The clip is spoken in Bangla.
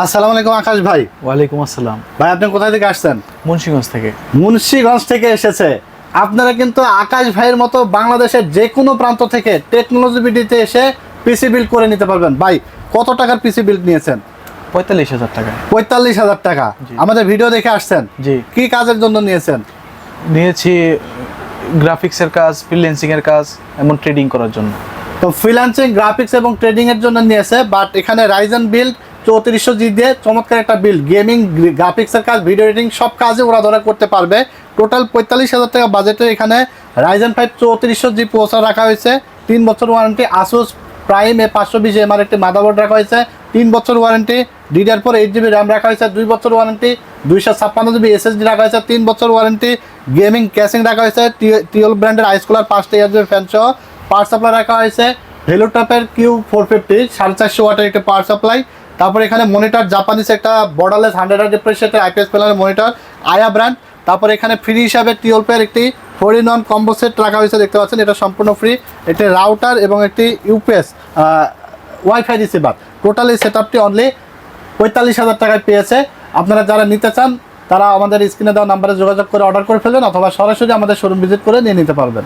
আসসালামু আলাইকুম আকাশ ভাই। ওয়ালাইকুম আসসালাম। ভাই আপনি কোথায় থেকে আসছেন? মুন্সিগঞ্জ থেকে। মুন্সিগঞ্জ থেকে এসেছে। আপনারা কিন্তু আকাশ ভাইয়ের মতো বাংলাদেশের যে কোনো প্রান্ত থেকে টেকনোলজি বিডিতে এসে পিসি বিল্ড করে নিতে পারবেন। ভাই কত টাকার পিসি বিল্ড নিয়েছেন? ৪৫,০০০ টাকা। ৪৫,০০০ টাকা। জি। আমাদের ভিডিও দেখে আসছেন? জি। কি কাজের জন্য নিয়েছেন? নিয়েছি গ্রাফিক্সের কাজ, ফ্রিল্যান্সিং এর কাজ, এমন ট্রেডিং করার জন্য। তো ফ্রিল্যান্সিং, গ্রাফিক্স এবং ট্রেডিং এর জন্য নিয়েছে, বাট এখানে রাইজেন বিল্ড 3400G দিয়ে চমৎকার একটা বিল্ড, গেমিং, গ্রাফিক্সের কাজ, ভিডিও এডিটিং সব কাজে ওরা ধরা করতে পারবে। টোটাল ৪৫,০০০ টাকা বাজেটে এখানে রাইজেন 5 3400G প্রসেসর রাখা হয়েছে, 3 বছর ওয়ারেন্টি। আসুস প্রাইম A520 একটি মাদারবোর্ড রাখা হয়েছে, 3 বছর ওয়ারেন্টি। DDR4 8GB র্যাম রাখা হয়েছে, 2 বছর ওয়ারেন্টি। 256GB SSD রাখা হয়েছে, 3 বছর ওয়ারেন্টি। গেমিং ক্যাসিং রাখা হয়েছে, টিওল ব্র্যান্ডের আইসকোলার 5টা ইয়ারজের ফ্যান সহ। পাওয়ার সাপ্লাই রাখা হয়েছে ভেলোটপের Q450 450 ওয়াটের একটা পাওয়ার সাপ্লাই। তারপর এখানে মনিটর, জাপানিজ একটা বর্ডারলেস 100 রিফ্রেশ রেটের IPS প্যানেলের মনিটর, আয়া ব্র্যান্ড। তারপর এখানে ফ্রি হিসাবে টিওলপের একটি 4-in-1 কম্বো সেট রাখা হয়েছে, দেখতে পাচ্ছেন, এটা সম্পূর্ণ ফ্রি। একটি রাউটার এবং একটি ইউপিএস ওয়াইফাই রিসিভার। টোটাল এই সেট আপটি অনলি ৪৫,০০০ টাকায় পেয়েছে। আপনারা যারা নিতে চান তারা আমাদের স্ক্রিনে দেওয়া নাম্বারে যোগাযোগ করে অর্ডার করে ফেলবেন, অথবা সরাসরি আমাদের শোরুম ভিজিট করে নিয়ে নিতে পারবেন।